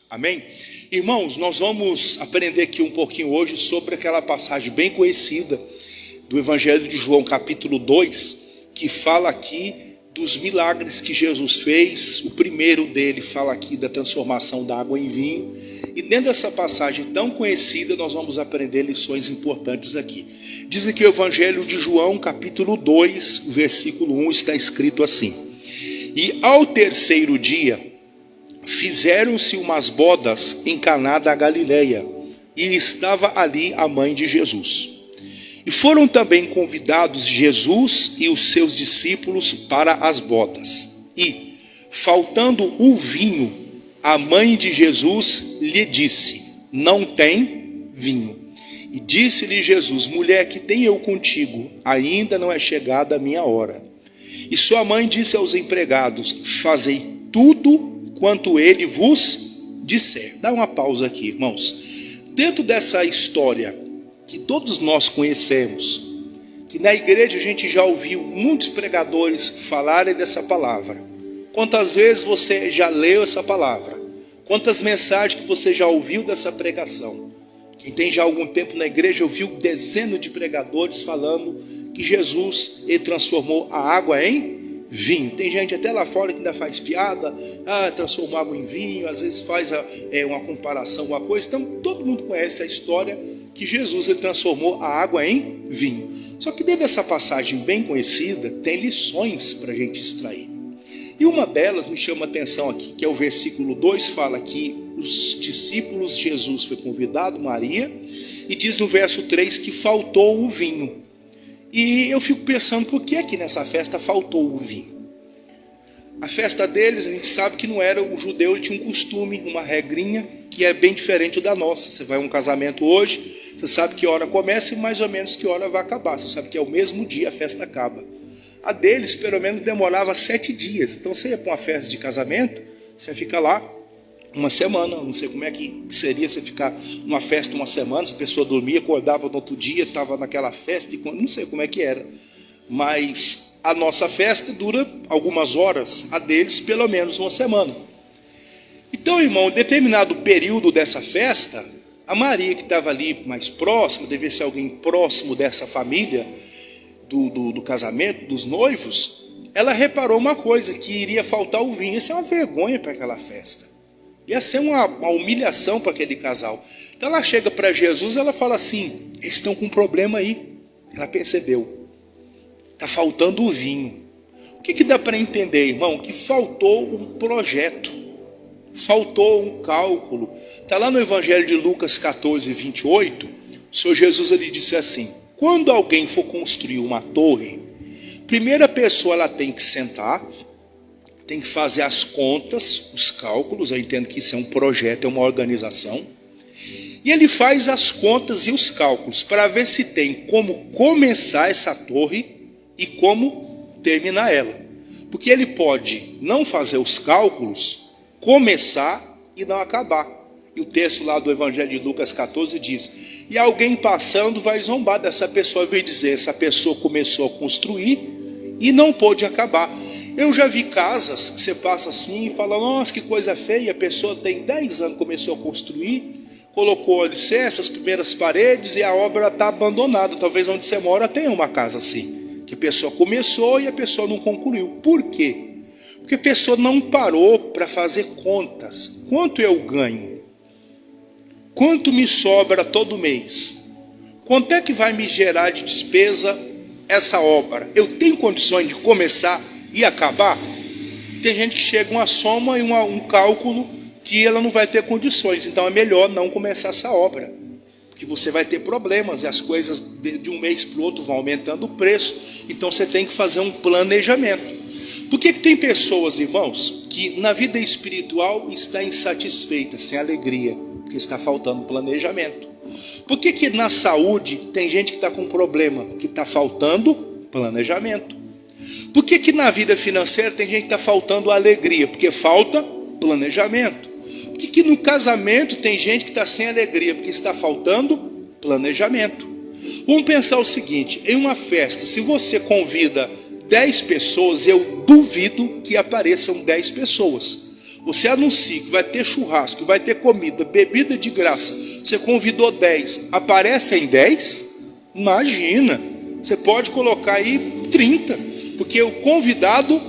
Amém? Irmãos, nós vamos aprender aqui um pouquinho hoje sobre aquela passagem bem conhecida do Evangelho de João, capítulo 2, que fala aqui dos milagres que Jesus fez. O primeiro dele fala aqui da transformação da água em vinho. E dentro dessa passagem tão conhecida, nós vamos aprender lições importantes aqui. Diz aqui o Evangelho de João, capítulo 2, versículo 1, está escrito assim: E ao terceiro dia, fizeram-se umas bodas em Caná da Galileia, e estava ali a mãe de Jesus. E foram também convidados Jesus e os seus discípulos para as bodas. E, faltando o vinho, a mãe de Jesus lhe disse: Não tem vinho. E disse-lhe Jesus: Mulher, que tenho eu contigo? Ainda não é chegada a minha hora. E sua mãe disse aos empregados: Fazei tudo quanto ele vos disser. Dá uma pausa aqui, irmãos. Dentro dessa história que todos nós conhecemos, que na igreja a gente já ouviu muitos pregadores falarem dessa palavra. Quantas vezes você já leu essa palavra? Quantas mensagens que você já ouviu dessa pregação? Quem tem já algum tempo na igreja ouviu dezenas de pregadores falando que Jesus, ele transformou a água em vinho. Tem gente até lá fora que ainda faz piada, transformou água em vinho, às vezes faz uma comparação, uma coisa. Então todo mundo conhece a história que Jesus, ele transformou a água em vinho. Só que dentro dessa passagem bem conhecida, tem lições para a gente extrair. E uma delas me chama a atenção aqui, que é o versículo 2, fala que os discípulos de Jesus foi convidado, Maria, e diz no verso 3 que faltou o vinho. E eu fico pensando, por que aqui nessa festa faltou o vinho? A festa deles, a gente sabe que não era, o judeu ele tinha um costume, uma regrinha, que é bem diferente da nossa. Você vai a um casamento hoje, você sabe que hora começa e mais ou menos que hora vai acabar. Você sabe que é o mesmo dia a festa acaba. A deles, pelo menos, demorava 7 dias. Então você ia para uma festa de casamento, você fica lá uma semana. Não sei como é que seria você ficar numa festa uma semana, se a pessoa dormia, acordava no outro dia, estava naquela festa, e não sei como é que era. Mas a nossa festa dura algumas horas, a deles pelo menos uma semana. Então, irmão, em determinado período dessa festa, a Maria, que estava ali mais próxima, devia ser alguém próximo dessa família, do casamento, dos noivos, ela reparou uma coisa, que iria faltar o vinho. Isso é uma vergonha para aquela festa. Ia ser uma humilhação para aquele casal. Então ela chega para Jesus e ela fala assim: eles estão com um problema aí. Ela percebeu. Está faltando o vinho. O que dá para entender, irmão? Que faltou um projeto. Faltou um cálculo. Está lá no Evangelho de Lucas 14, 28. O Senhor Jesus ele disse assim: quando alguém for construir uma torre, primeira pessoa ela tem que sentar, tem que fazer as contas, os cálculos. Eu entendo que isso é um projeto, é uma organização. E ele faz as contas e os cálculos para ver se tem como começar essa torre e como terminar ela. Porque ele pode não fazer os cálculos, começar e não acabar. E o texto lá do Evangelho de Lucas 14 diz: e alguém passando vai zombar dessa pessoa e vai dizer: essa pessoa começou a construir e não pôde acabar. Eu já vi casas que você passa assim e fala: nossa, que coisa feia. A pessoa tem 10 anos, começou a construir, colocou alicerce, as primeiras paredes, e a obra está abandonada. Talvez onde você mora tenha uma casa assim, que a pessoa começou e a pessoa não concluiu. Por quê? Porque a pessoa não parou para fazer contas. Quanto eu ganho? Quanto me sobra todo mês? Quanto é que vai me gerar de despesa essa obra? Eu tenho condições de começar e acabar? Tem gente que chega a uma soma e um cálculo que ela não vai ter condições. Então é melhor não começar essa obra, porque você vai ter problemas e as coisas de um mês para o outro vão aumentando o preço. Então você tem que fazer um planejamento. Por que tem pessoas, irmãos, que na vida espiritual está insatisfeita, sem alegria? Porque está faltando planejamento. Por que na saúde tem gente que está com problema? Porque está faltando planejamento. Por que na vida financeira tem gente que está faltando alegria? Porque falta planejamento. Por que no casamento tem gente que está sem alegria? Porque está faltando planejamento. Vamos pensar o seguinte: em uma festa, se você convida 10 pessoas, eu duvido que apareçam 10 pessoas. você anuncia que vai ter churrasco, que vai ter comida, bebida de graça, você convidou 10, aparecem 10? Imagina, você pode colocar aí 30, porque o convidado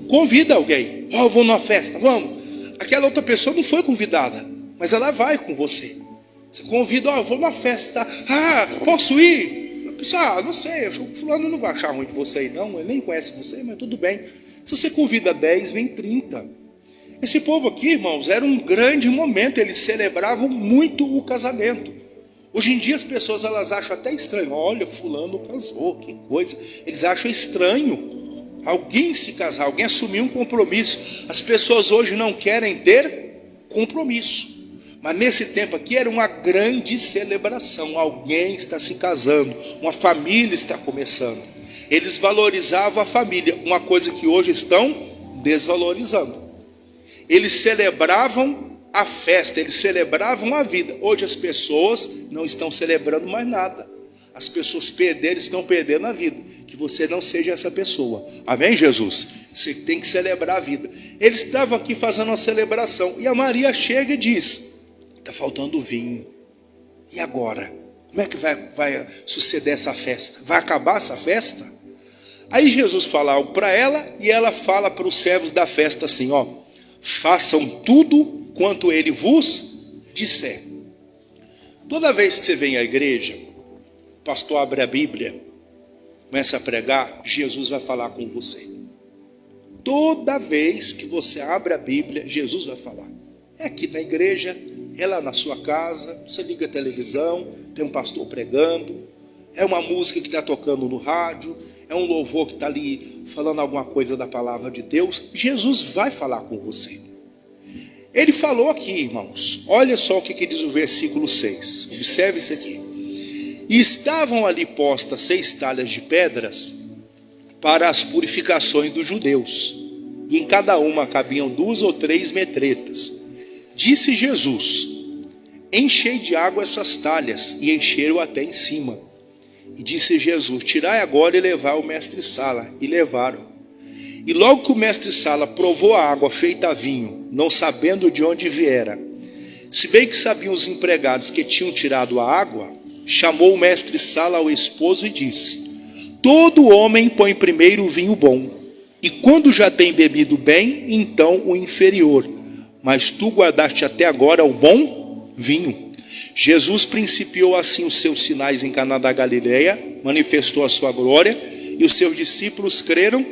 convida alguém. Eu vou numa festa, vamos. Aquela outra pessoa não foi convidada, mas ela vai com você. Você convida, eu vou numa festa, posso ir? A pessoa, não sei, acho que o fulano não vai achar ruim de você aí não, ele nem conhece você, mas tudo bem. Se você convida 10, vem 30. Esse povo aqui, irmãos, era um grande momento, eles celebravam muito o casamento. Hoje em dia as pessoas elas acham até estranho, olha, fulano casou, que coisa. Eles acham estranho alguém se casar, alguém assumir um compromisso. As pessoas hoje não querem ter compromisso. Mas nesse tempo aqui era uma grande celebração. Alguém está se casando, uma família está começando. Eles valorizavam a família, uma coisa que hoje estão desvalorizando. Eles celebravam a festa, eles celebravam a vida. Hoje as pessoas não estão celebrando mais nada. As pessoas estão perdendo a vida. Que você não seja essa pessoa. Amém, Jesus? Você tem que celebrar a vida. Eles estavam aqui fazendo uma celebração. E a Maria chega e diz: está faltando vinho. E agora? Como é que vai suceder essa festa? Vai acabar essa festa? Aí Jesus fala algo para ela. E ela fala para os servos da festa assim: façam tudo quanto ele vos disser. Toda vez que você vem à igreja, o pastor abre a Bíblia, começa a pregar, Jesus vai falar com você. Toda vez que você abre a Bíblia, Jesus vai falar. É aqui na igreja, é lá na sua casa, você liga a televisão, tem um pastor pregando, é uma música que está tocando no rádio, é um louvor que está ali falando alguma coisa da palavra de Deus. Jesus vai falar com você. Ele falou aqui, irmãos, olha só o que diz o versículo 6, observe isso aqui. E estavam ali postas 6 talhas de pedras para as purificações dos judeus, e em cada uma cabiam 2 ou 3 metretas. Disse Jesus: enchei de água essas talhas, e encheram até em cima. E disse Jesus: tirai agora e levai ao mestre-sala. E levaram. E logo que o mestre-sala provou a água feita vinho, não sabendo de onde viera, se bem que sabiam os empregados que tinham tirado a água, chamou o mestre-sala ao esposo e disse: todo homem põe primeiro o vinho bom, e quando já tem bebido bem, então o inferior. Mas tu guardaste até agora o bom vinho. Jesus principiou assim os seus sinais em Caná da Galileia, manifestou a sua glória, e os seus discípulos creram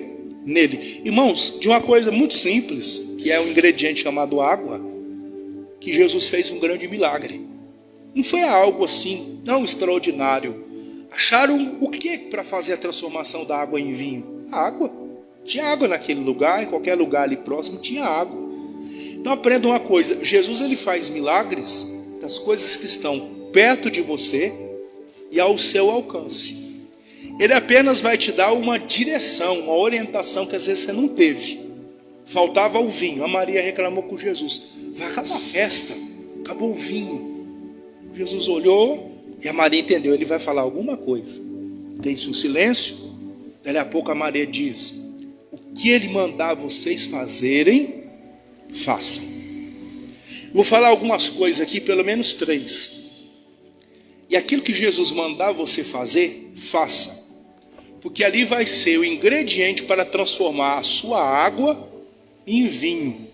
nele. Irmãos, de uma coisa muito simples, que é um ingrediente chamado água, que Jesus fez um grande milagre. Não foi algo assim, não extraordinário. Acharam o que para fazer a transformação da água em vinho? Água. Tinha água naquele lugar, em qualquer lugar ali próximo tinha água. Então aprenda uma coisa, Jesus ele faz milagres das coisas que estão perto de você e ao seu alcance. Ele apenas vai te dar uma direção, uma orientação que às vezes você não teve. Faltava o vinho, a Maria reclamou com Jesus: vai acabar a festa, acabou o vinho. Jesus olhou e a Maria entendeu, ele vai falar alguma coisa. Tem-se um silêncio. Daí a pouco a Maria diz: o que ele mandar vocês fazerem, façam. Vou falar algumas coisas aqui, pelo menos 3. E aquilo que Jesus mandar você fazer, faça. Porque ali vai ser o ingrediente para transformar a sua água em vinho,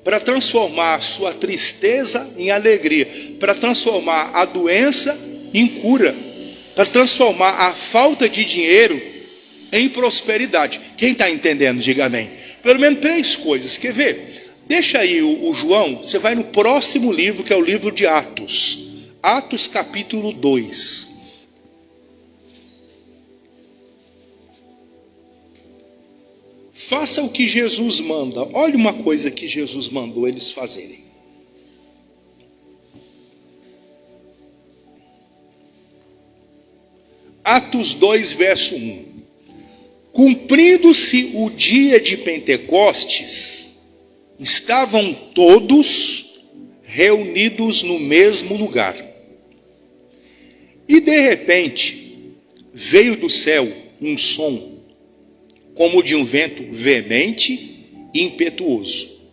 para transformar a sua tristeza em alegria, para transformar a doença em cura, para transformar a falta de dinheiro em prosperidade. Quem está entendendo, diga amém. Pelo menos 3 coisas, quer ver? Deixa aí o João, você vai no próximo livro, que é o livro de Atos. Atos capítulo 2. Faça o que Jesus manda. Olha uma coisa que Jesus mandou eles fazerem. Atos 2, verso 1. Cumprindo-se o dia de Pentecostes, estavam todos reunidos no mesmo lugar. E de repente, veio do céu um som, como de um vento veemente e impetuoso.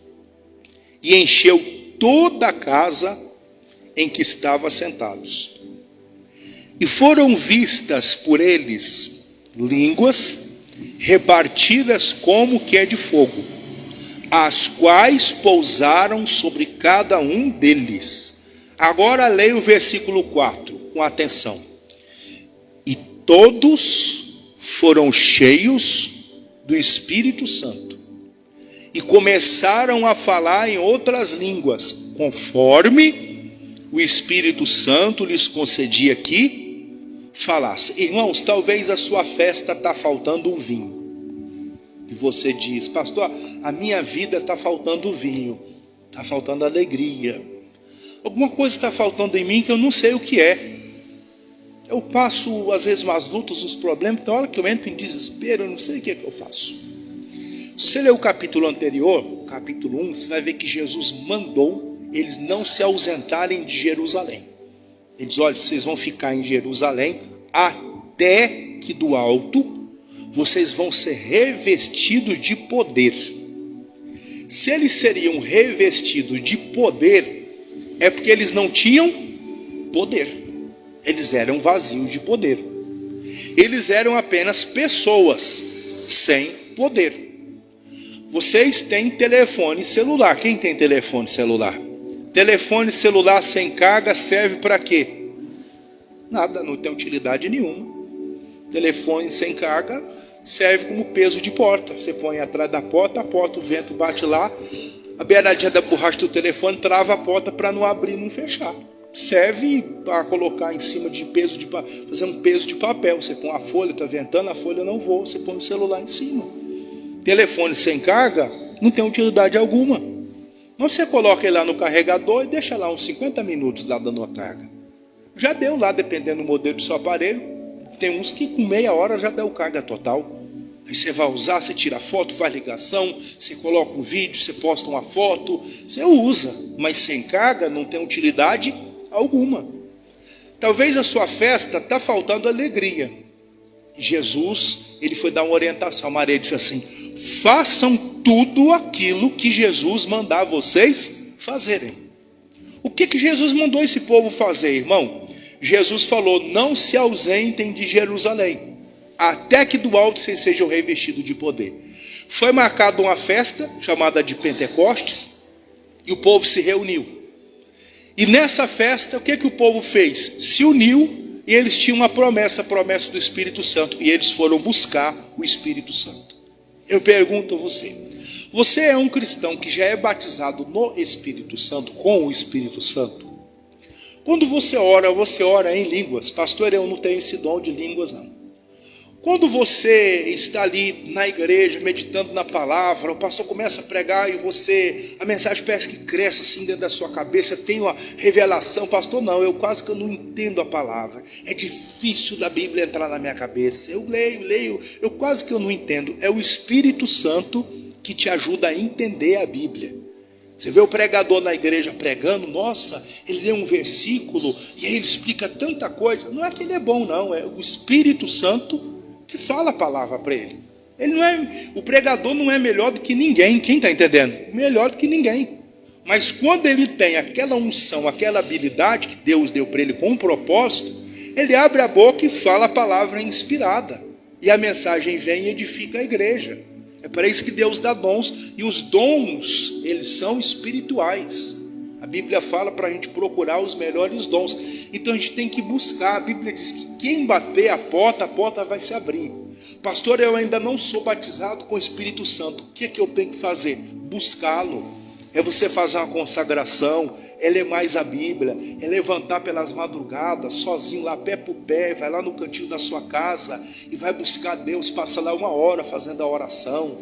e encheu toda a casa em que estavam sentados. E foram vistas por eles línguas repartidas como que é de fogo, as quais pousaram sobre cada um deles. Agora leia o versículo 4, com atenção. E todos foram cheios do Espírito Santo e começaram a falar em outras línguas, conforme o Espírito Santo lhes concedia que falasse. Irmãos, talvez a sua festa está faltando um vinho. E você diz: pastor, a minha vida está faltando vinho, está faltando alegria. Alguma coisa está faltando em mim que eu não sei o que é. Eu passo, às vezes, umas lutas, uns problemas, então, hora que eu entro em desespero, eu não sei o que é que eu faço. Se você ler o capítulo anterior, o capítulo 1, você vai ver que Jesus mandou eles não se ausentarem de Jerusalém. Ele diz: olha, vocês vão ficar em Jerusalém até que do alto vocês vão ser revestidos de poder. Se eles seriam revestidos de poder, é porque eles não tinham poder. Eles eram vazios de poder. Eles eram apenas pessoas sem poder. Vocês têm telefone celular. Quem tem telefone celular? Telefone celular sem carga serve para quê? Nada, não tem utilidade nenhuma. Telefone sem carga serve como peso de porta. Você põe atrás da porta, o vento bate lá, a beiradinha da borracha do telefone trava a porta para não abrir e não fechar. Serve para colocar em cima de peso de fazer um peso de papel. Você põe a folha, está ventando, a folha não voa, você põe o celular em cima. Telefone sem carga não tem utilidade alguma. Mas você coloca ele lá no carregador e deixa lá uns 50 minutos lá dando a carga. Já deu lá, dependendo do modelo do seu aparelho. Tem uns que com meia hora já deu carga total. Aí você vai usar, você tira foto, faz ligação, você coloca um vídeo, você posta uma foto, você usa. Mas sem carga não tem utilidade alguma. Talvez a sua festa está faltando alegria. Jesus, ele foi dar uma orientação. A Maria disse assim: façam tudo aquilo que Jesus mandar vocês fazerem. O que Jesus mandou esse povo fazer, irmão? Jesus falou: não se ausentem de Jerusalém, até que do alto vocês sejam revestidos de poder. Foi marcada uma festa, chamada de Pentecostes, e o povo se reuniu. E nessa festa, o que o povo fez? Se uniu, e eles tinham uma promessa, a promessa do Espírito Santo, e eles foram buscar o Espírito Santo. Eu pergunto a você: você é um cristão que já é batizado no Espírito Santo, com o Espírito Santo? Quando você ora em línguas. Pastor, eu não tenho esse dom de línguas, não. Quando você está ali na igreja, meditando na palavra, o pastor começa a pregar e a mensagem parece que cresce assim dentro da sua cabeça, tem uma revelação. Pastor, não, eu quase que eu não entendo a palavra. É difícil da Bíblia entrar na minha cabeça. Eu leio, eu quase que eu não entendo. É o Espírito Santo que te ajuda a entender a Bíblia. Você vê o pregador na igreja pregando, nossa, ele lê um versículo e aí ele explica tanta coisa. Não é que ele é bom, não, é o Espírito Santo que fala a palavra para ele. O pregador não é melhor do que ninguém. Quem está entendendo? Melhor do que ninguém. Mas quando ele tem aquela unção, aquela habilidade que Deus deu para ele com um propósito, ele abre a boca e fala a palavra inspirada. E a mensagem vem e edifica a igreja. É para isso que Deus dá dons. E os dons, eles são espirituais. A Bíblia fala para a gente procurar os melhores dons. Então a gente tem que buscar. A Bíblia diz que quem bater a porta vai se abrir. Pastor, eu ainda não sou batizado com o Espírito Santo. O que é que eu tenho que fazer? Buscá-lo. É você fazer uma consagração, é ler mais a Bíblia, é levantar pelas madrugadas, sozinho lá, pé por pé, vai lá no cantinho da sua casa e vai buscar Deus, passa lá 1 hora fazendo a oração,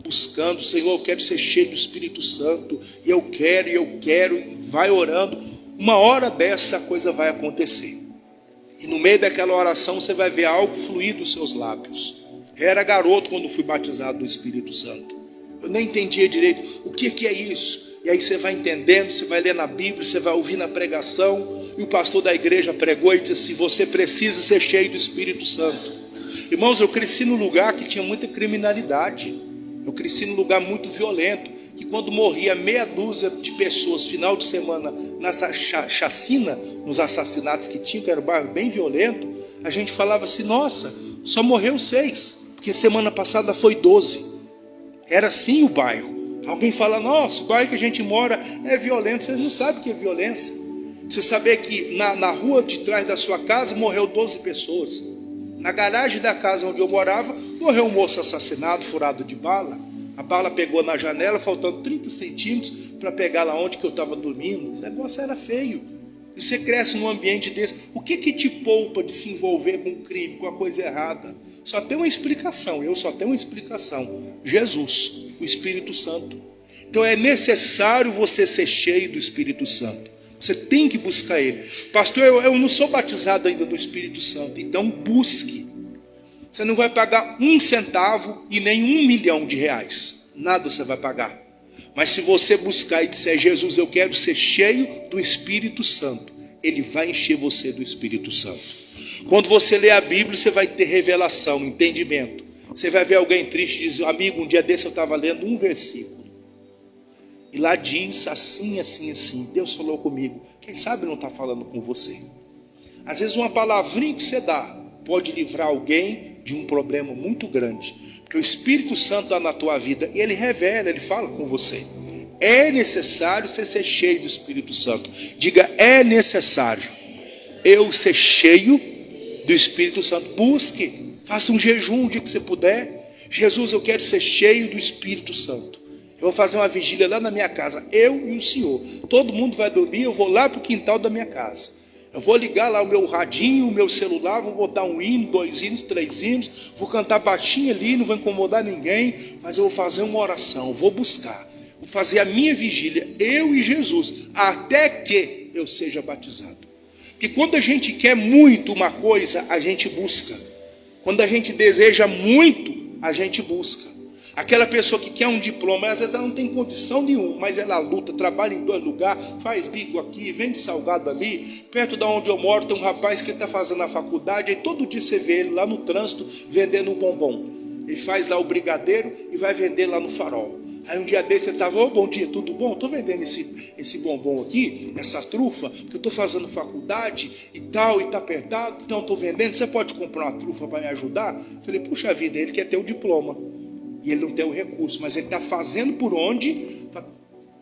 buscando: Senhor, eu quero ser cheio do Espírito Santo, e eu quero, e vai orando. 1 hora dessa a coisa vai acontecer. E no meio daquela oração você vai ver algo fluir dos seus lábios. Eu era garoto quando fui batizado do Espírito Santo. Eu nem entendia direito o que é isso. E aí você vai entendendo, você vai ler na Bíblia, você vai ouvir na pregação. E o pastor da igreja pregou e disse: você precisa ser cheio do Espírito Santo. Irmãos, eu cresci num lugar que tinha muita criminalidade. Eu cresci num lugar muito violento. que quando morria meia dúzia de pessoas, final de semana, na chacina, nos assassinatos que tinha, que era um bairro bem violento, a gente falava assim, nossa, só morreu 6, porque semana passada foi 12. Era assim o bairro. Alguém fala, nossa, o bairro que a gente mora é violento. Vocês não sabem o que é violência. Você saber que na rua de trás da sua casa morreu 12 pessoas. Na garagem da casa onde eu morava, morreu um moço assassinado, furado de bala. A bala pegou na janela, faltando 30 centímetros para pegar lá onde que eu estava dormindo. O negócio era feio. E você cresce num ambiente desse. O que te poupa de se envolver com o crime, com a coisa errada? Só tem uma explicação. Eu só tenho uma explicação. Jesus, o Espírito Santo. Então é necessário você ser cheio do Espírito Santo. Você tem que buscar Ele. Pastor, eu não sou batizado ainda do Espírito Santo. Então busque. Você não vai pagar 1 centavo e nem 1 milhão de reais. Nada você vai pagar. Mas se você buscar e disser, Jesus, eu quero ser cheio do Espírito Santo, Ele vai encher você do Espírito Santo. Quando você lê a Bíblia, você vai ter revelação, entendimento. Você vai ver alguém triste e diz, amigo, um dia desse eu estava lendo um versículo. E lá diz assim, assim, assim. Deus falou comigo. Quem sabe não está falando com você. Às vezes uma palavrinha que você dá pode livrar alguém de um problema muito grande. Porque o Espírito Santo está na tua vida e Ele revela, Ele fala com você. É necessário você ser cheio do Espírito Santo. Diga, é necessário eu ser cheio do Espírito Santo. Busque, faça um jejum o dia que você puder. Jesus, eu quero ser cheio do Espírito Santo. Eu vou fazer uma vigília lá na minha casa, eu e o Senhor. Todo mundo vai dormir, eu vou lá para o quintal da minha casa. Eu vou ligar lá o meu radinho, o meu celular, vou botar um hino, 2 hinos, 3 hinos, vou cantar baixinho ali, não vou incomodar ninguém, mas eu vou fazer uma oração, vou buscar, vou fazer a minha vigília, eu e Jesus, até que eu seja batizado. Porque quando a gente quer muito uma coisa, a gente busca. Quando a gente deseja muito, a gente busca. Aquela pessoa que quer um diploma, às vezes ela não tem condição nenhuma, mas ela luta, trabalha em 2 lugares, faz bico aqui, vende salgado ali. Perto de onde eu moro tem um rapaz que está fazendo a faculdade, aí todo dia você vê ele lá no trânsito vendendo um bombom. Ele faz lá o brigadeiro e vai vender lá no Farol. Aí um dia desse ele estava, bom dia, tudo bom? Estou vendendo esse bombom aqui, essa trufa, porque eu estou fazendo faculdade e tal, e está apertado, então estou vendendo, você pode comprar uma trufa para me ajudar? Eu falei, puxa vida, ele quer ter o diploma. E ele não tem o recurso, mas ele está fazendo por onde? Para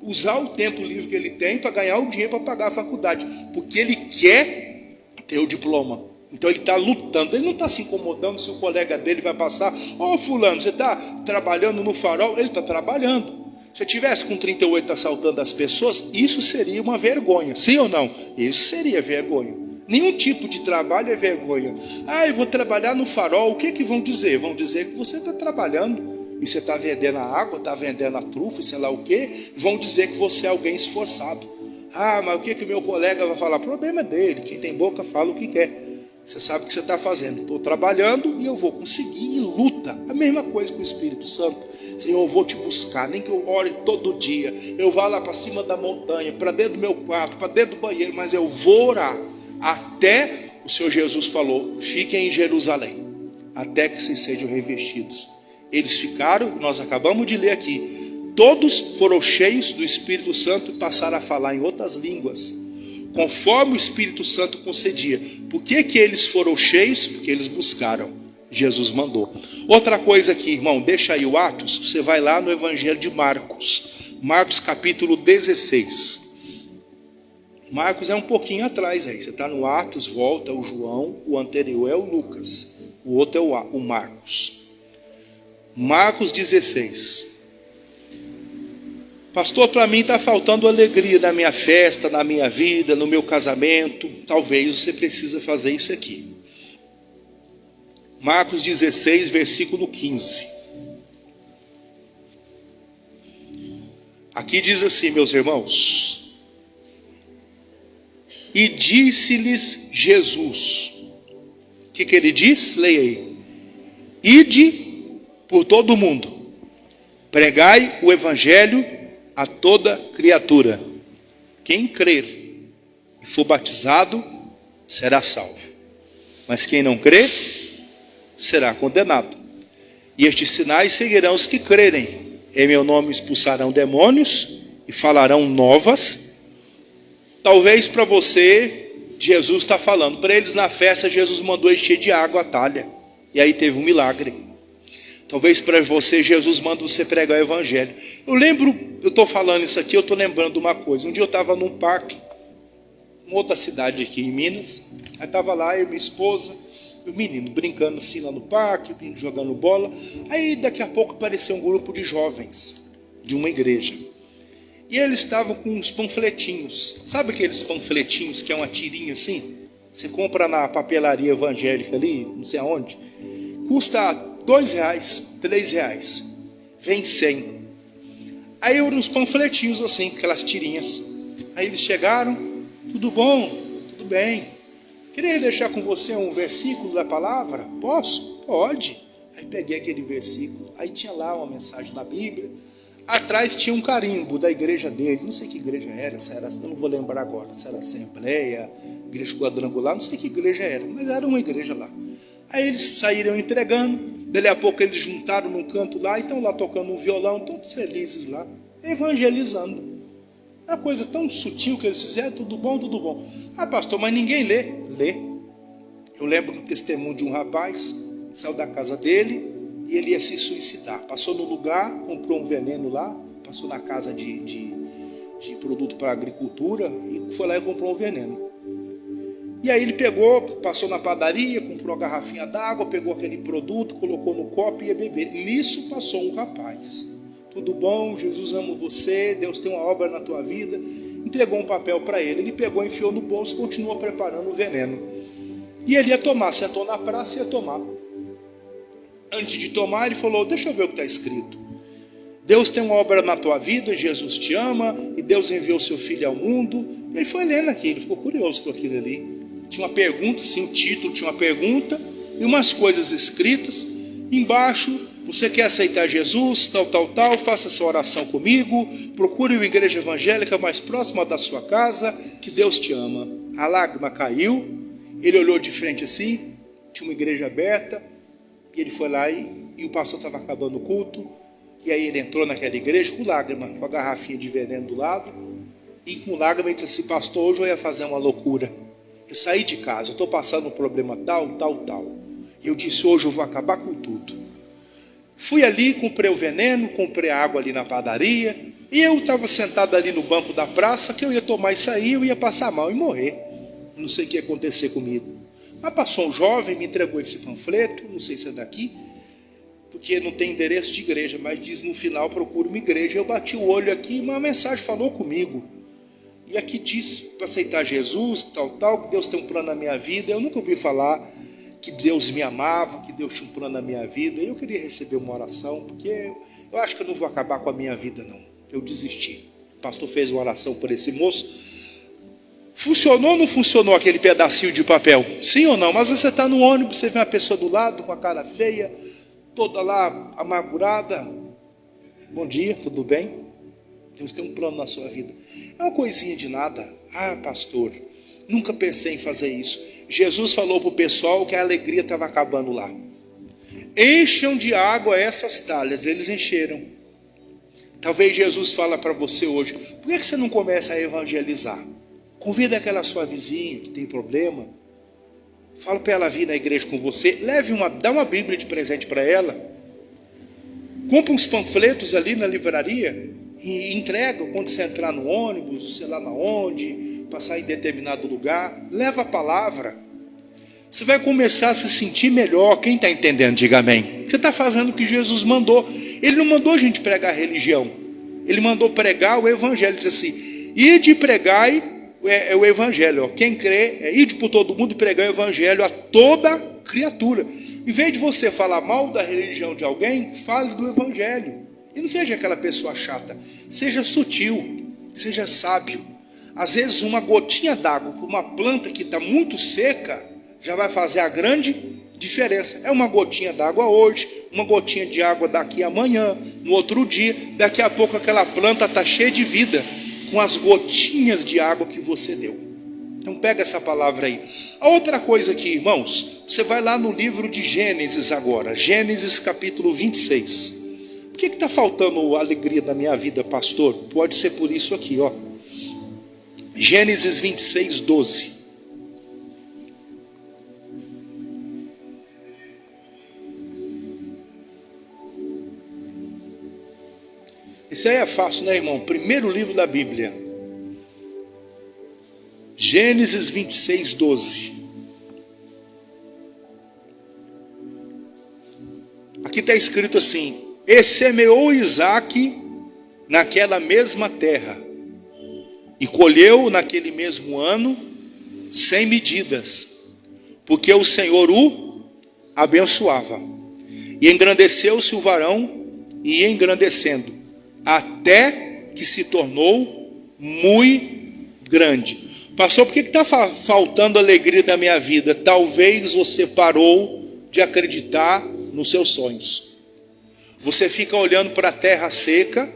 usar o tempo livre que ele tem para ganhar o dinheiro para pagar a faculdade. Porque ele quer ter o diploma. Então ele está lutando. Ele não está se incomodando se o colega dele vai passar. Ô fulano, você está trabalhando no Farol? Ele está trabalhando. Se eu tivesse com 38 assaltando as pessoas, isso seria uma vergonha. Sim ou não? Isso seria vergonha. Nenhum tipo de trabalho é vergonha. Ah, eu vou trabalhar no Farol. O que vão dizer? Vão dizer que você está trabalhando. E você está vendendo a água, está vendendo a trufa, sei lá o quê, vão dizer que você é alguém esforçado. Ah, mas o que o meu colega vai falar? Problema dele, quem tem boca fala o que quer. Você sabe o que você está fazendo. Estou trabalhando e eu vou conseguir, e luta. A mesma coisa com o Espírito Santo. Senhor, eu vou te buscar, nem que eu ore todo dia. Eu vá lá para cima da montanha, para dentro do meu quarto, para dentro do banheiro, mas eu vou orar. Até o Senhor Jesus falou, fiquem em Jerusalém, até que vocês sejam revestidos. Eles ficaram, nós acabamos de ler aqui, todos foram cheios do Espírito Santo e passaram a falar em outras línguas, conforme o Espírito Santo concedia. Por que eles foram cheios? Porque eles buscaram, Jesus mandou. Outra coisa aqui, irmão, deixa aí o Atos, você vai lá no Evangelho de Marcos, Marcos capítulo 16. Marcos é um pouquinho atrás aí, você está no Atos, volta o João, o anterior é o Lucas, o outro é o Marcos. Marcos 16. Pastor, para mim está faltando alegria na minha festa, na minha vida, no meu casamento. Talvez você precisa fazer isso aqui. Marcos 16, versículo 15. Aqui diz assim, meus irmãos. E disse-lhes Jesus. O que ele diz? Leia aí. Ide por todo o mundo, pregai o evangelho a toda criatura. Quem crer e for batizado será salvo, mas quem não crer será condenado. E estes sinais seguirão os que crerem. Em meu nome expulsarão demônios e falarão novas. Talvez para você, Jesus está falando. Para eles na festa, Jesus mandou encher de água a talha. E aí teve um milagre. Talvez para você, Jesus manda você pregar o evangelho. Eu estou falando isso aqui, eu estou lembrando de uma coisa. Um dia eu estava num parque, em outra cidade aqui em Minas. Aí estava lá, eu e minha esposa, e o menino brincando assim lá no parque, o menino jogando bola. Aí daqui a pouco apareceu um grupo de jovens, de uma igreja. E eles estavam com uns panfletinhos. Sabe aqueles panfletinhos que é uma tirinha assim? Você compra na papelaria evangélica ali, não sei aonde. Custa R$2, R$3. Vem 100. Aí eram uns panfletinhos assim, aquelas tirinhas. Aí eles chegaram, tudo bom? Tudo bem. Queria deixar com você um versículo da palavra? Posso? Pode. Aí peguei aquele versículo. Aí tinha lá uma mensagem da Bíblia. Atrás tinha um carimbo da igreja dele. Não sei que igreja era, eu não vou lembrar agora. Se era Assembleia, Igreja Quadrangular, não sei que igreja era. Mas era uma igreja lá. Aí eles saíram entregando. Dali a pouco eles juntaram num canto lá. E estão lá tocando um violão, todos felizes lá. Evangelizando. É uma coisa tão sutil que eles fizeram. Tudo bom, tudo bom. Ah, pastor, mas ninguém lê. Lê. Eu lembro do testemunho de um rapaz que saiu da casa dele e ele ia se suicidar. Passou no lugar, comprou um veneno lá, passou na casa de produto para agricultura e foi lá e comprou um veneno. E aí ele pegou, passou na padaria, comprou uma garrafinha d'água, pegou aquele produto, colocou no copo e ia beber. Nisso passou um rapaz. Tudo bom, Jesus ama você, Deus tem uma obra na tua vida. Entregou um papel para ele. Ele pegou, enfiou no bolso e continuou preparando o veneno. E ele ia tomar, sentou na praça e ia tomar. Antes de tomar, ele falou, deixa eu ver o que está escrito. Deus tem uma obra na tua vida, Jesus te ama, e Deus enviou seu filho ao mundo. Ele foi lendo aquilo, ficou curioso com aquilo ali. Tinha uma pergunta, sim, o título tinha uma pergunta, e umas coisas escritas. Embaixo, você quer aceitar Jesus, tal, faça essa oração comigo, procure uma igreja evangélica mais próxima da sua casa, que Deus te ama. A lágrima caiu, ele olhou de frente assim, tinha uma igreja aberta, e ele foi lá e o pastor estava acabando o culto, e aí ele entrou naquela igreja com lágrima, com a garrafinha de veneno do lado, e com lágrima ele disse assim, pastor, hoje eu ia fazer uma loucura. Eu saí de casa, eu estou passando um problema tal. Eu disse, hoje eu vou acabar com tudo. Fui ali, comprei o veneno, comprei a água ali na padaria, e eu estava sentado ali no banco da praça, que eu ia tomar isso aí, eu ia passar mal e morrer. Não sei o que ia acontecer comigo. Mas passou um jovem, me entregou esse panfleto, não sei se é daqui, porque não tem endereço de igreja, mas diz no final, procura uma igreja. Eu bati o olho aqui, uma mensagem falou comigo. E aqui diz para aceitar Jesus, tal, que Deus tem um plano na minha vida. Eu nunca ouvi falar que Deus me amava, que Deus tinha um plano na minha vida. Eu queria receber uma oração, porque eu acho que eu não vou acabar com a minha vida, não. Eu desisti. O pastor fez uma oração por esse moço. Funcionou ou não funcionou aquele pedacinho de papel? Sim ou não? Mas você está no ônibus, você vê uma pessoa do lado com a cara feia, toda lá amargurada. Bom dia, tudo bem? Deus tem um plano na sua vida. É uma coisinha de nada. Ah, pastor, nunca pensei em fazer isso. Jesus falou para o pessoal que a alegria estava acabando lá. Encham de água essas talhas. Eles encheram. Talvez Jesus fala para você hoje, por que você não começa a evangelizar? Convida aquela sua vizinha que tem problema. Fala para ela vir na igreja com você. Dá uma Bíblia de presente para ela. Compra uns panfletos ali na livraria e entrega quando você entrar no ônibus, sei lá na onde, passar em determinado lugar. Leva a palavra. Você vai começar a se sentir melhor. Quem está entendendo, diga amém. Você está fazendo o que Jesus mandou. Ele não mandou a gente pregar a religião. Ele mandou pregar o evangelho. Ele disse assim, ide e pregai o evangelho. Quem crê, ide por todo mundo e pregar o evangelho a toda criatura. Em vez de você falar mal da religião de alguém, fale do evangelho. E não seja aquela pessoa chata. Seja sutil, seja sábio. Às vezes uma gotinha d'água para uma planta que está muito seca já vai fazer a grande diferença. É uma gotinha d'água hoje, uma gotinha de água daqui amanhã, no outro dia, daqui a pouco aquela planta está cheia de vida, com as gotinhas de água que você deu. Então pega essa palavra aí. A outra coisa aqui, irmãos, você vai lá no livro de Gênesis agora, Gênesis capítulo 26. Porque que está faltando a alegria da minha vida, pastor? Pode ser por isso aqui, ó. Gênesis 26, 12. Isso aí é fácil, né, irmão? Primeiro livro da Bíblia. Gênesis 26, 12. Aqui está escrito assim: e semeou Isaque naquela mesma terra, e colheu naquele mesmo ano 100 medidas, porque o Senhor o abençoava. E engrandeceu-se o varão, e ia engrandecendo, até que se tornou muito grande. Pastor, por que está faltando a alegria da minha vida? Talvez você parou de acreditar nos seus sonhos. Você fica olhando para a terra seca,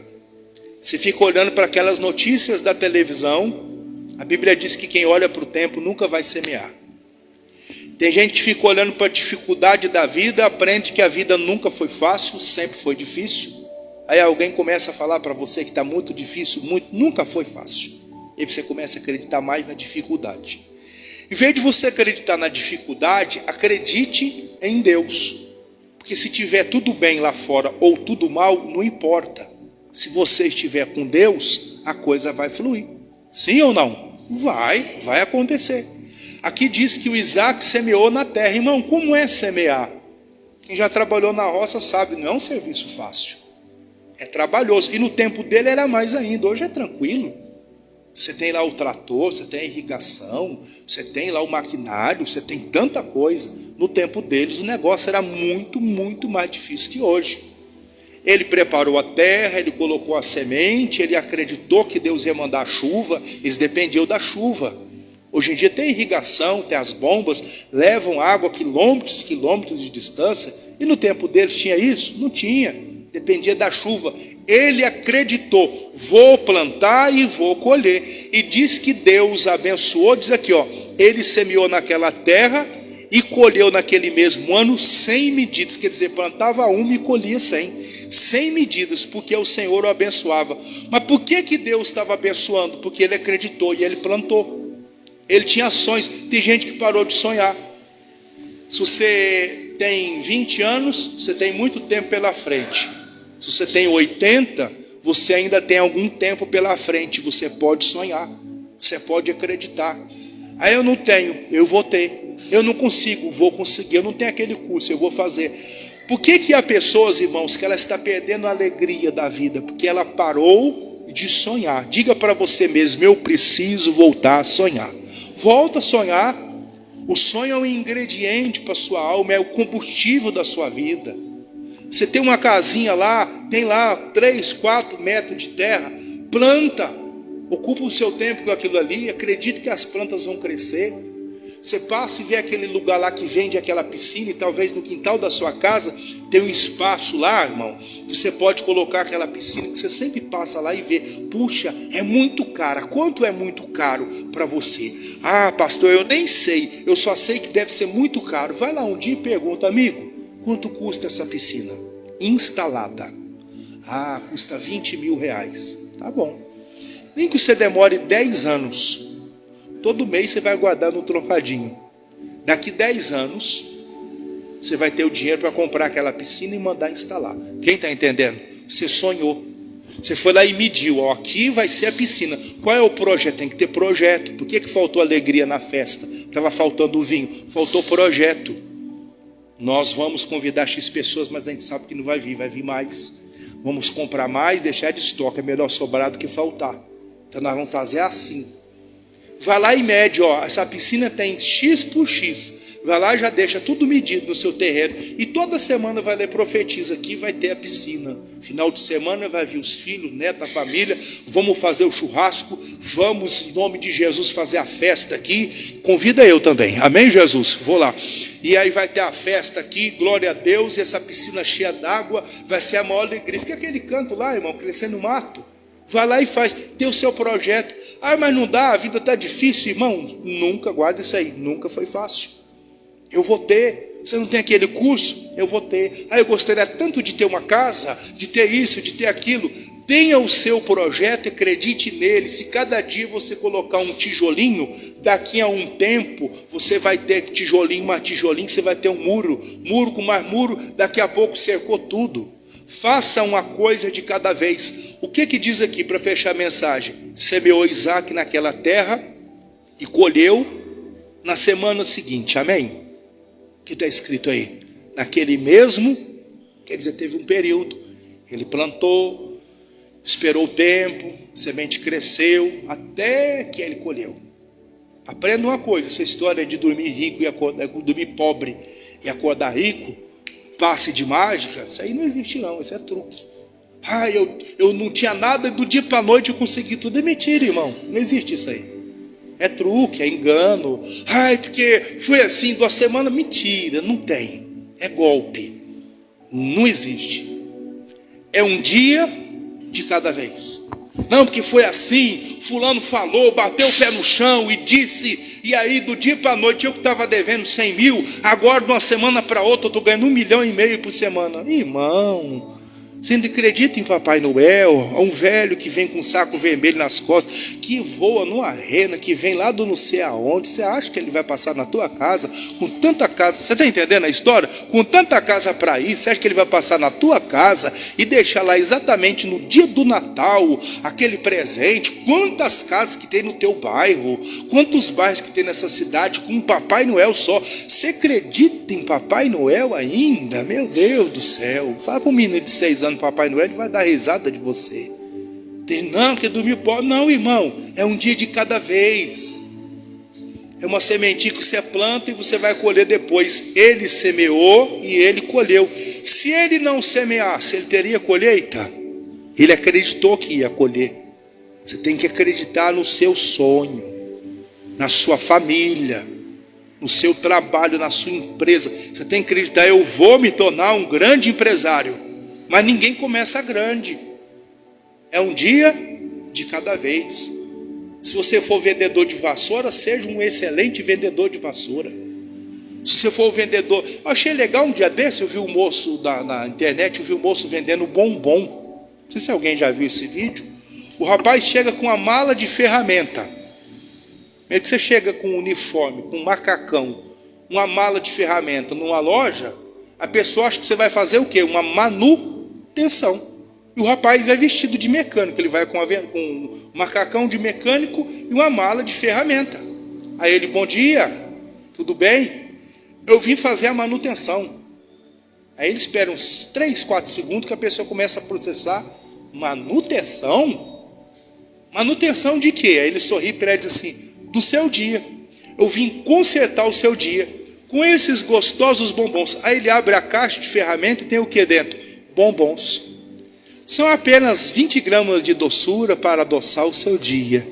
você fica olhando para aquelas notícias da televisão. A Bíblia diz que quem olha para o tempo nunca vai semear. Tem gente que fica olhando para a dificuldade da vida, aprende que a vida nunca foi fácil, sempre foi difícil. Aí alguém começa a falar para você que está muito difícil, nunca foi fácil. E você começa a acreditar mais na dificuldade. Em vez de você acreditar na dificuldade, acredite em Deus. Porque se tiver tudo bem lá fora ou tudo mal, não importa. Se você estiver com Deus, a coisa vai fluir. Sim ou não? Vai acontecer. Aqui diz que o Isaque semeou na terra. Irmão, como é semear? Quem já trabalhou na roça sabe, não é um serviço fácil. É trabalhoso. E no tempo dele era mais ainda. Hoje é tranquilo. Você tem lá o trator, você tem a irrigação, você tem lá o maquinário, você tem tanta coisa. No tempo deles o negócio era muito, muito mais difícil que hoje. Ele preparou a terra, ele colocou a semente, ele acreditou que Deus ia mandar chuva, eles dependiam da chuva. Hoje em dia tem irrigação, tem as bombas, levam água quilômetros, quilômetros de distância. E no tempo deles tinha isso? Não tinha, dependia da chuva. Ele acreditou, vou plantar e vou colher. E diz que Deus abençoou, diz aqui, ó, ele semeou naquela terra e colheu naquele mesmo ano 100 medidas. Quer dizer, plantava uma e colhia 100 medidas, porque o Senhor o abençoava. Mas por que Deus estava abençoando? Porque ele acreditou e ele plantou. Ele tinha sonhos. Tem gente que parou de sonhar. Se você tem 20 anos, você tem muito tempo pela frente. Se você tem 80, você ainda tem algum tempo pela frente. Você pode sonhar, você pode acreditar. Aí eu não tenho, eu vou ter. Eu não consigo, vou conseguir. Eu não tenho aquele curso, eu vou fazer. Por que há pessoas, irmãos, que ela está perdendo a alegria da vida? Porque ela parou de sonhar. Diga para você mesmo, eu preciso voltar a sonhar. Volta a sonhar. O sonho é um ingrediente para a sua alma, é o combustível da sua vida. Você tem uma casinha lá, tem lá 3, 4 metros de terra, planta, ocupa o seu tempo com aquilo ali, acredite que as plantas vão crescer. Você passa e vê aquele lugar lá que vende aquela piscina, e talvez no quintal da sua casa tem um espaço lá, irmão, que você pode colocar aquela piscina, que você sempre passa lá e vê, puxa, é muito cara. Quanto é muito caro para você? Ah, pastor, eu nem sei, eu só sei que deve ser muito caro. Vai lá um dia e pergunta, amigo, quanto custa essa piscina instalada? Ah, custa 20 mil reais. Tá bom. Nem que você demore 10 anos. Todo mês você vai guardar no trocadinho. Daqui 10 anos, você vai ter o dinheiro para comprar aquela piscina e mandar instalar. Quem está entendendo? Você sonhou. Você foi lá e mediu. Ó, aqui vai ser a piscina. Qual é o projeto? Tem que ter projeto. Por que faltou alegria na festa? Estava faltando o vinho. Faltou projeto. Nós vamos convidar X pessoas, mas a gente sabe que não vai vir mais. Vamos comprar mais, deixar de estoque. É melhor sobrar do que faltar. Então nós vamos fazer assim. Vai lá e mede, ó, essa piscina tem X por X. Vai lá e já deixa tudo medido no seu terreno. E toda semana vai ler, profetiza aqui, vai ter a piscina. Final de semana vai vir os filhos, netos, a família. Vamos fazer o churrasco. Vamos, em nome de Jesus, fazer a festa aqui. Convida eu também. Amém, Jesus? Vou lá. E aí vai ter a festa aqui, glória a Deus. E essa piscina cheia d'água vai ser a maior alegria. Fica aquele canto lá, irmão, crescendo no mato. Vai lá e faz, tem o seu projeto. Ah, mas não dá, a vida está difícil, irmão. Nunca, guarda isso aí, nunca foi fácil. Eu vou ter. Você não tem aquele curso? Eu vou ter. Eu gostaria tanto de ter uma casa, de ter isso, de ter aquilo. Tenha o seu projeto e acredite nele. Se cada dia você colocar um tijolinho, daqui a um tempo você vai ter tijolinho, mais tijolinho, você vai ter um muro, muro com mais muro, daqui a pouco cercou tudo. Faça uma coisa de cada vez. O que diz aqui para fechar a mensagem? Semeou Isaac naquela terra e colheu na semana seguinte, amém? O que está escrito aí? Naquele mesmo, quer dizer, teve um período, ele plantou, esperou o tempo, a semente cresceu, até que ele colheu. Aprenda uma coisa, essa história de dormir rico e acordar, dormir pobre e acordar rico, passe de mágica, isso aí não existe não, isso é truque. Eu não tinha nada, do dia para a noite eu consegui tudo. É mentira, irmão, não existe isso aí. É truque, é engano. Porque foi assim, 2 semanas, mentira, não tem. É golpe, não existe. É um dia de cada vez. Não, porque foi assim, fulano falou, bateu o pé no chão e disse, e aí do dia para a noite eu que estava devendo 100 mil, agora de uma semana para outra eu estou ganhando 1,5 milhão por semana. Irmão, você ainda acredita em Papai Noel? Um velho que vem com um saco vermelho nas costas, que voa numa rena, que vem lá do não sei aonde. Você acha que ele vai passar na tua casa, com tanta casa? Você está entendendo a história? Com tanta casa para ir, você acha que ele vai passar na tua casa e deixar lá exatamente no dia do Natal, aquele presente? Quantas casas que tem no teu bairro? Quantos bairros que tem nessa cidade com um Papai Noel só? Você acredita em Papai Noel ainda? Meu Deus do céu. Fala para um menino de 6 anos, Papai Noel, ele vai dar risada de você. Não, que dormir pobre. Não, irmão, é um dia de cada vez. É uma sementinha que você planta e você vai colher depois. Ele semeou e ele colheu. Se ele não semeasse, ele teria colheita? Ele acreditou que ia colher. Você tem que acreditar no seu sonho, na sua família, no seu trabalho, na sua empresa. Você tem que acreditar, eu vou me tornar um grande empresário. Mas ninguém começa grande. É um dia de cada vez. Se você for vendedor de vassoura, seja um excelente vendedor de vassoura. Se você for vendedor... Eu achei legal um dia desse, eu vi um moço na internet, eu vi um moço vendendo bombom. Não sei se alguém já viu esse vídeo. O rapaz chega com uma mala de ferramenta. Meio que você chega com um uniforme, com um macacão, uma mala de ferramenta numa loja, a pessoa acha que você vai fazer o quê? Uma manutenção. E o rapaz é vestido de mecânico, ele vai com um macacão de mecânico e uma mala de ferramenta. Aí ele, bom dia, tudo bem? Eu vim fazer a manutenção. Aí ele espera uns 3, 4 segundos que a pessoa começa a processar. Manutenção? Manutenção de quê? Aí ele sorri para ele e diz assim, do seu dia. Eu vim consertar o seu dia com esses gostosos bombons. Aí ele abre a caixa de ferramenta e tem o que dentro? Bombons. São apenas 20 gramas de doçura para adoçar o seu dia.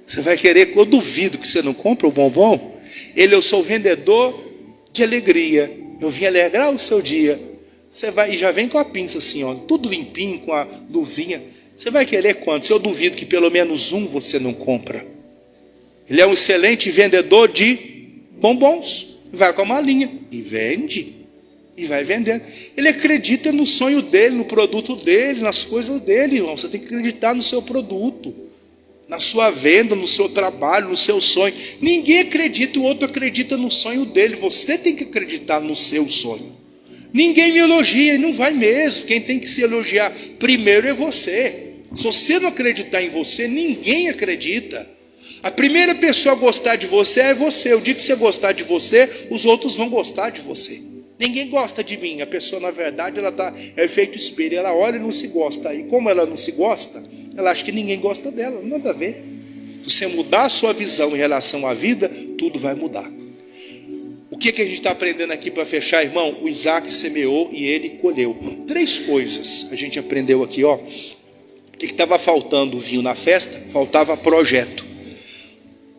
Você vai querer, eu duvido que você não compra o bombom. Eu sou vendedor de alegria. Eu vim alegrar o seu dia. Você vai e já vem com a pinça assim, ó, tudo limpinho, com a luvinha. Você vai querer quantos? Eu duvido que pelo menos um você não compra. Ele é um excelente vendedor de bombons. Vai com a malinha e vende. E vai vendendo. Ele acredita no sonho dele, no produto dele, nas coisas dele, irmão. Você tem que acreditar no seu produto, na sua venda, no seu trabalho, no seu sonho. Ninguém acredita, o outro acredita no sonho dele. Você tem que acreditar no seu sonho. Ninguém me elogia, e não vai mesmo. Quem tem que se elogiar primeiro é você. Se você não acreditar em você, ninguém acredita. A primeira pessoa a gostar de você é você. O dia que você gostar de você, os outros vão gostar de você. Ninguém gosta de mim. A pessoa, na verdade, é efeito espelho. Ela olha e não se gosta. E como ela não se gosta, ela acha que ninguém gosta dela. Nada a ver. Se você mudar a sua visão em relação à vida, tudo vai mudar. O que a gente está aprendendo aqui para fechar, irmão? O Isaac semeou e ele colheu. 3 coisas a gente aprendeu aqui, ó. O que estava faltando vinho na festa? Faltava projeto.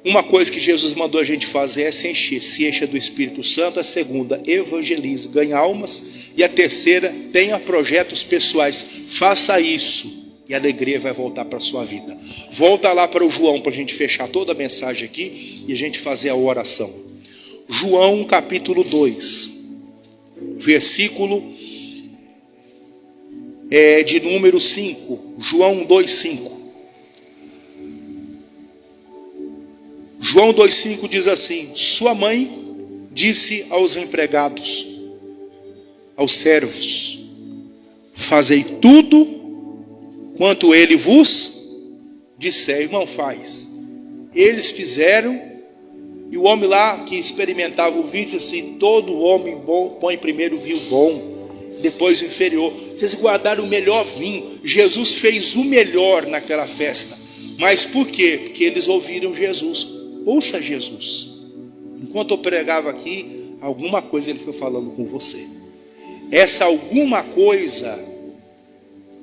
Uma coisa que Jesus mandou a gente fazer é se encha do Espírito Santo. A segunda, evangelize, ganha almas. E a terceira, tenha projetos pessoais. Faça isso e a alegria vai voltar para a sua vida. Volta lá para o João para a gente fechar toda a mensagem aqui e a gente fazer a oração. João capítulo 2. versículo de número 5, João 2,5. João 2,5 diz assim: sua mãe disse aos empregados, aos servos: fazei tudo quanto ele vos disser. Irmão, faz. Eles fizeram, e o homem lá que experimentava o vinho disse assim: todo homem bom põe primeiro o vinho bom, depois o inferior. Vocês guardaram o melhor vinho. Jesus fez o melhor naquela festa. Mas por quê? Porque eles ouviram Jesus. Ouça Jesus. Enquanto eu pregava aqui, alguma coisa ele foi falando com você. Essa alguma coisa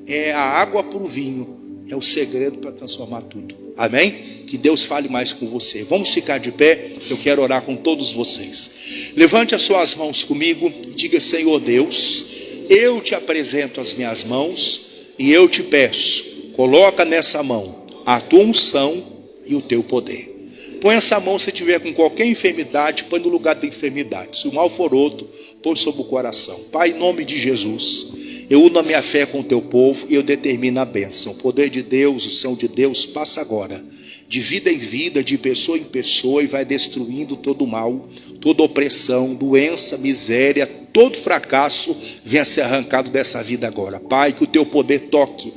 é a água para o vinho. É o segredo para transformar tudo. Amém? Que Deus fale mais com você. Vamos ficar de pé. Eu quero orar com todos vocês. Levante as suas mãos comigo e diga: Senhor Deus, eu te apresento as minhas mãos e eu te peço, coloca nessa mão a tua unção e o teu poder. Põe essa mão, se tiver com qualquer enfermidade, põe no lugar da enfermidade. Se o mal for outro, põe sobre o coração. Pai, em nome de Jesus, eu uno a minha fé com o teu povo e eu determino a bênção. O poder de Deus, o Senhor de Deus, passa agora, de vida em vida, de pessoa em pessoa, e vai destruindo todo o mal, toda opressão, doença, miséria, todo fracasso venha ser arrancado dessa vida agora. Pai, que o teu poder toque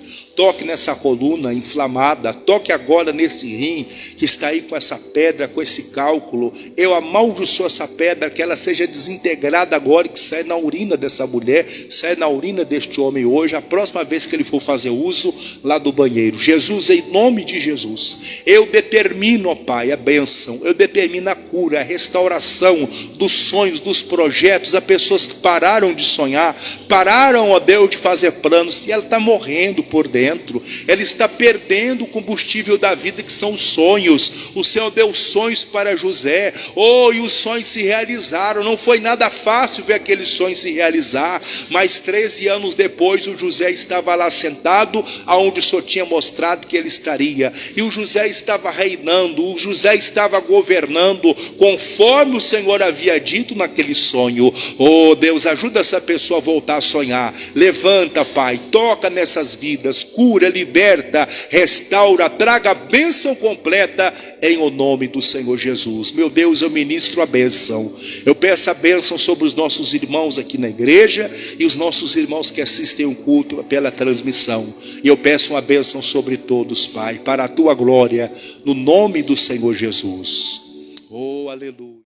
nessa coluna inflamada, toque agora nesse rim que está aí com essa pedra, com esse cálculo. Eu amaldiçoo essa pedra, que ela seja desintegrada agora, e que saia na urina dessa mulher, saia na urina deste homem hoje, a próxima vez que ele for fazer uso lá do banheiro. Jesus, em nome de Jesus, eu determino, ó Pai, a bênção, eu determino a cura, a restauração dos sonhos, dos projetos, a pessoas que pararam de sonhar, pararam, ó Deus, de fazer planos, e ela está morrendo por dentro. Ela está perdendo o combustível da vida, que são os sonhos. O Senhor deu sonhos para José, e os sonhos se realizaram. Não foi nada fácil ver aqueles sonhos se realizar, mas 13 anos depois o José estava lá sentado, aonde o Senhor tinha mostrado que ele estaria, e o José estava reinando, o José estava governando, conforme o Senhor havia dito naquele sonho. Deus, ajuda essa pessoa a voltar a sonhar. Levanta, Pai, toca nessas vidas, cura, liberta, restaura, traga a bênção completa em o nome do Senhor Jesus. Meu Deus, eu ministro a bênção. Eu peço a bênção sobre os nossos irmãos aqui na igreja e os nossos irmãos que assistem o culto pela transmissão. E eu peço uma bênção sobre todos, Pai, para a tua glória, no nome do Senhor Jesus. Aleluia.